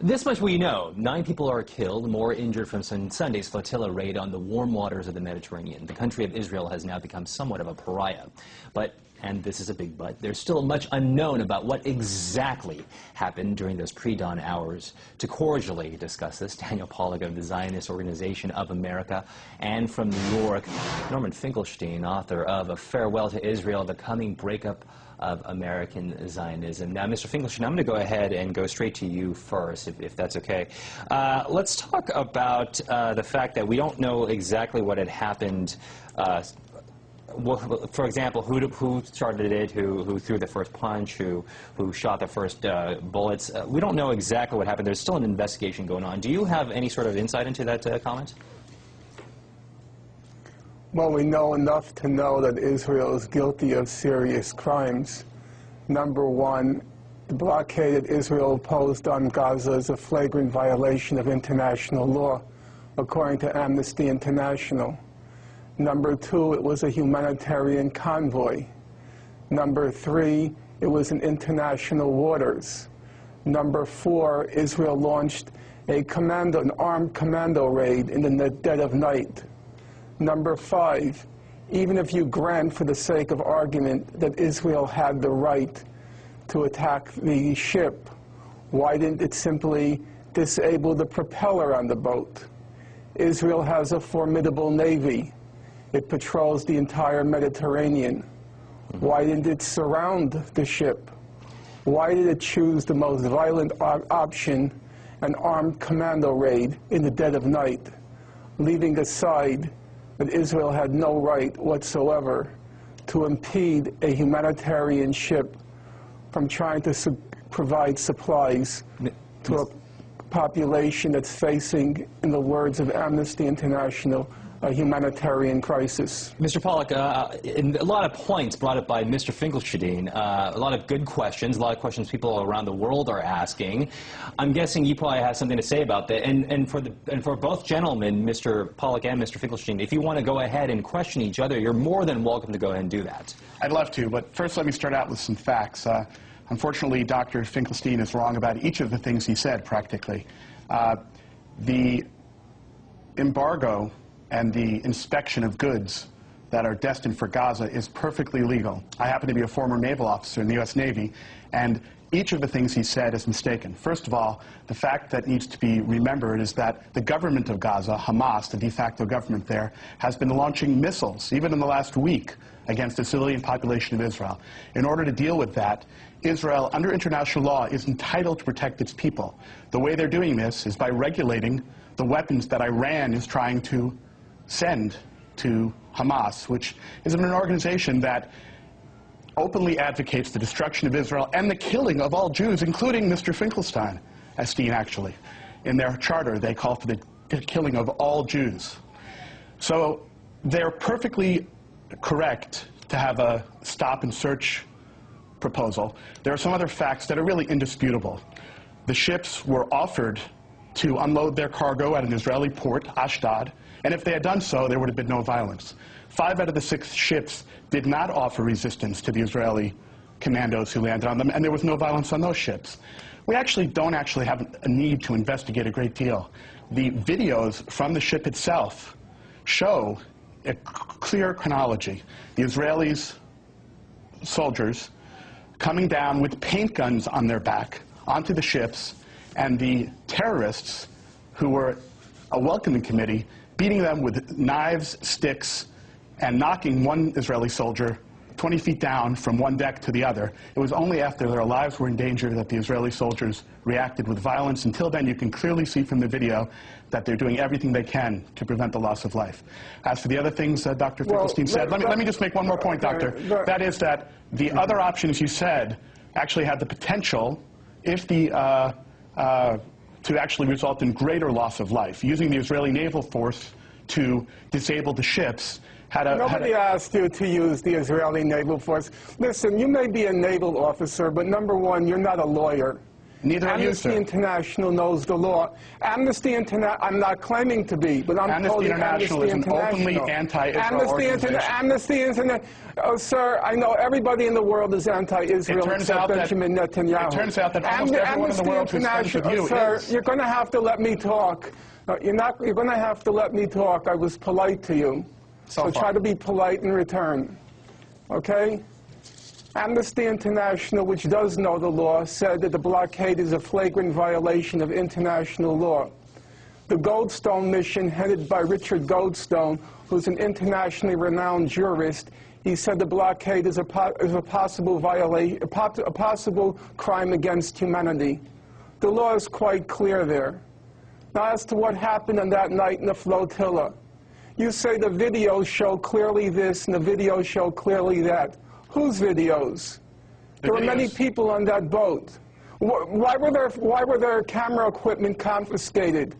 This much we know. 9 people are killed, more injured from Sunday's Flotilla raid on the warm waters of the Mediterranean. The country of Israel has now become somewhat of a pariah. But, and this is a big but, there's still much unknown about what exactly happened during those pre-dawn hours. To cordially discuss this, Daniel Pollack of the Zionist Organization of America, and from New York, Norman Finkelstein, author of A Farewell to Israel, The Coming Breakup of American Zionism. Now, Mr. Finkelstein, I'm going to go ahead and go straight to you first, if that's okay. Let's talk about the fact that we don't know exactly what had happened. For example, who started it, who threw the first punch, who shot the first bullets. We don't know exactly what happened. There's still an investigation going on. Do you have any sort of insight into that comment? Well, we know enough to know that Israel is guilty of serious crimes. Number one, the blockade that Israel imposed on Gaza is a flagrant violation of international law, according to Amnesty International. Number two, it was a humanitarian convoy. Number three, it was in international waters. Number four, Israel launched an armed commando raid in the dead of night. Number five, even if you grant for the sake of argument that Israel had the right to attack the ship, why didn't it simply disable the propeller on the boat? Israel has a formidable navy. It patrols the entire Mediterranean. Why didn't it surround the ship? Why did it choose the most violent option, an armed commando raid in the dead of night, leaving aside that Israel had no right whatsoever to impede a humanitarian ship from trying to provide supplies to a population that's facing, in the words of Amnesty International, a humanitarian crisis. Mr. Pollack, a lot of points brought up by Mr. Finkelstein, a lot of good questions, a lot of questions people around the world are asking. I'm guessing you probably have something to say about that. And for both gentlemen, Mr. Pollack and Mr. Finkelstein, if you want to go ahead and question each other, you're more than welcome to go ahead and do that. I'd love to, but first let me start out with some facts. Unfortunately, Dr. Finkelstein is wrong about each of the things he said, practically. The embargo and the inspection of goods that are destined for Gaza is perfectly legal. I happen to be a former naval officer in the U.S. Navy, and each of the things he said is mistaken. First of all, the fact that needs to be remembered is that the government of Gaza, Hamas, the de facto government there, has been launching missiles, even in the last week, against the civilian population of Israel. In order to deal with that, Israel, under international law, is entitled to protect its people. The way they're doing this is by regulating the weapons that Iran is trying to send to Hamas, which is an organization that openly advocates the destruction of Israel and the killing of all Jews, including Mr. Finkelstein, actually. In their charter, they call for the killing of all Jews. So they're perfectly correct to have a stop and search proposal. There are some other facts that are really indisputable. The ships were offered to unload their cargo at an Israeli port, Ashdod, and if they had done so, there would have been no violence. 5 out of the 6 ships did not offer resistance to the Israeli commandos who landed on them, and there was no violence on those ships. We don't have a need to investigate a great deal. The videos from the ship itself show a clear chronology. The Israelis, soldiers, coming down with paint guns on their back onto the ships, and the terrorists, who were a welcoming committee, beating them with knives, sticks, and knocking one Israeli soldier 20 feet down from one deck to the other. It was only after their lives were in danger that the Israeli soldiers reacted with violence. Until then, you can clearly see from the video that they're doing everything they can to prevent the loss of life. As for the other things that Dr. Finkelstein said, let me just make one more point, Doctor. That is that the other options you said actually had the potential, if the to actually result in greater loss of life. Using the Israeli naval force to disable the ships Nobody asked you to use the Israeli naval force. Listen, you may be a naval officer, but number one, you're not a lawyer. Neither are you, sir. Amnesty International knows the law. Amnesty International, I'm not claiming to be, but I'm Amnesty International is an openly anti-Israel organization. Amnesty International, oh, sir, I know everybody in the world is anti-Israel except Benjamin Netanyahu. It turns out that almost everyone in the world who's friends with you sir, is. You're going to have to let me talk. You're going to have to let me talk. I was polite to you. So try to be polite in return. Okay? Amnesty International, which does know the law, said that the blockade is a flagrant violation of international law. The Goldstone mission, headed by Richard Goldstone, who's an internationally renowned jurist, he said the blockade is a possible violation, a possible crime against humanity. The law is quite clear there. Now, as to what happened on that night in the flotilla, you say the videos show clearly this and the videos show clearly that. Whose videos? There were many people on that boat. Why were their camera equipment confiscated?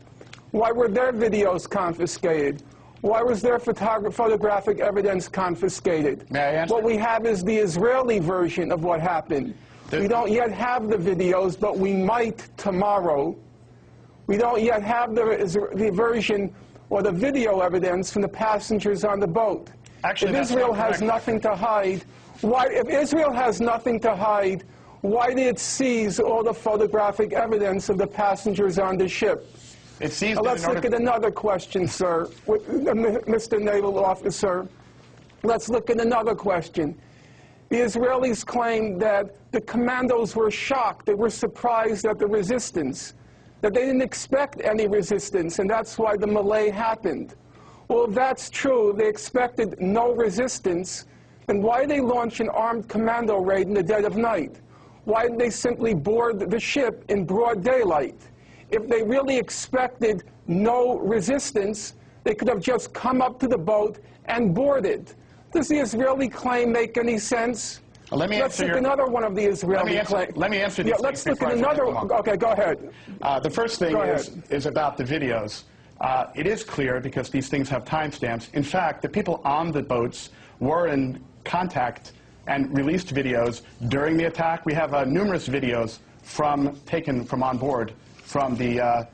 Why were their videos confiscated? Why was their photographic evidence confiscated? May I answer? What we have is the Israeli version of what happened. We don't yet have the videos, but we might tomorrow. We don't yet have the version or the video evidence from the passengers on the boat. Actually, if Israel has nothing to hide, if Israel has nothing to hide, why did it seize all the photographic evidence of the passengers on the ship? It seized Let's look at another question, sir, Mr. Naval Officer. Let's look at another question. The Israelis claim that the commandos were shocked, they were surprised at the resistance, that they didn't expect any resistance, and that's why the melee happened. Well, if that's true, they expected no resistance, then why did they launch an armed commando raid in the dead of night? Why didn't they simply board the ship in broad daylight? If they really expected no resistance, they could have just come up to the boat and boarded. Does the Israeli claim make any sense? Let me Let's look at another one of the Israeli claims. Let me answer these. Yeah, let's look at another one. Okay, go ahead. The first thing is about the videos. It is clear because these things have timestamps. In fact, the people on the boats were in contact and released videos during the attack. We have numerous videos taken from on board from the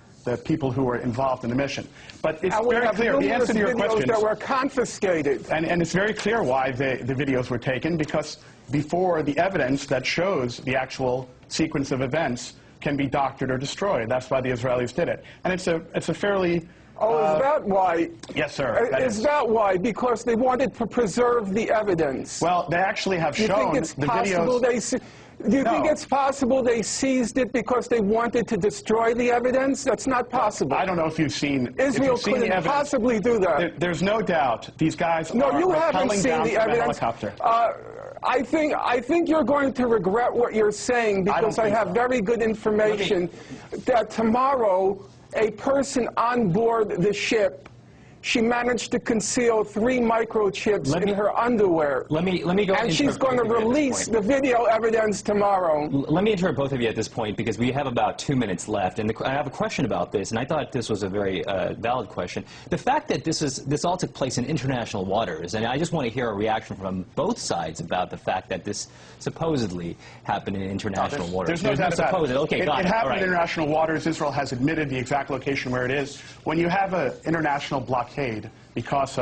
people who were involved in the mission. But it's very clear, the answer to your question, that were confiscated. And it's very clear why the videos were taken, because before the evidence that shows the actual sequence of events can be doctored or destroyed. That's why the Israelis did it. And it's a fairly... Oh, is that why? Yes, sir. Is that why? Because they wanted to preserve the evidence. Well, they actually have shown the videos... Do you think it's possible they seized it because they wanted to destroy the evidence? That's not possible. I don't know if you've seen... Israel couldn't possibly do that. There's no doubt these guys are rappelling haven't seen down the from a evidence. helicopter. I think you're going to regret what you're saying, because I have very good information that tomorrow a person on board the ship, she managed to conceal 3 microchips in her underwear. Let me go. And she's going to release the video evidence tomorrow. Let me interrupt both of you at this point, because we have about 2 minutes left, and I have a question about this, and I thought this was a very valid question. The fact that this all took place in international waters, and I just want to hear a reaction from both sides about the fact that this supposedly happened in international waters. There's no doubt about it. Okay, it happened in international waters. Israel has admitted the exact location where it is. When you have an international blockade, because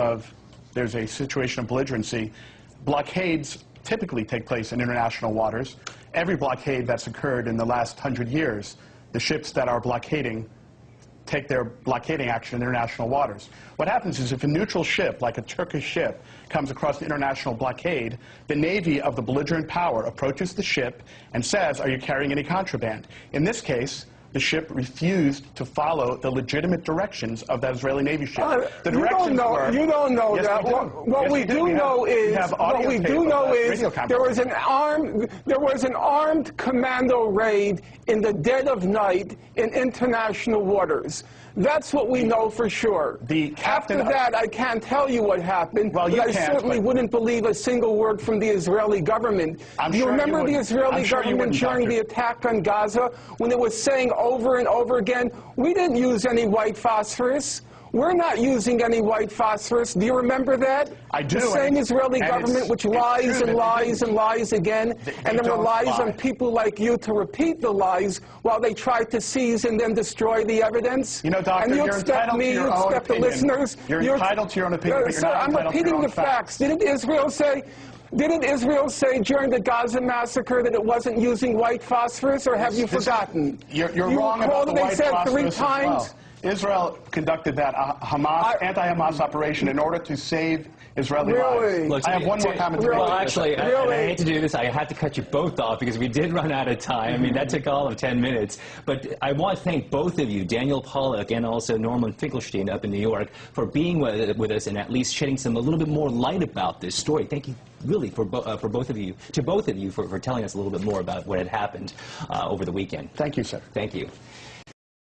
there's a situation of belligerency, blockades typically take place in international waters. Every blockade that's occurred in the last 100 years, the ships that are blockading take their blockading action in international waters. What happens is if a neutral ship, like a Turkish ship, comes across the international blockade, the navy of the belligerent power approaches the ship and says, "Are you carrying any contraband?" In this case, the ship refused to follow the legitimate directions of that Israeli Navy ship. The directions were... You don't know that. What we do know is there was an armed commando raid in the dead of night in international waters. That's what we know for sure. After that, I can't tell you what happened, well, but I certainly wouldn't believe a single word from the Israeli government. Do you remember the Israeli government during the attack on Gaza, when it was saying over and over again, we didn't use any white phosphorus? We're not using any white phosphorus. Do you remember that? I do. The same Israeli government which lies and lies and lies again, and then relies on people like you to repeat the lies while they try to seize and then destroy the evidence. You know, Doctor, and you you're expect entitled me, to your you own expect opinion. the listeners. You're entitled to your own opinion, but you're sir, not I'm entitled to your repeating own the facts. Didn't Israel say during the Gaza massacre that it wasn't using white phosphorus, or have you forgotten? You're wrong about the white phosphorus as well. Israel conducted that anti-Hamas operation in order to save Israeli lives. Look, I have one more comment to make. Well, actually, I hate to do this. I had to cut you both off because we did run out of time. I mean, that took all of 10 minutes. But I want to thank both of you, Daniel Pollack and also Norman Finkelstein up in New York, for being with us and at least shedding a little bit more light about this story. Thank you, really, for both of you, for telling us a little bit more about what had happened over the weekend. Thank you, sir. Thank you.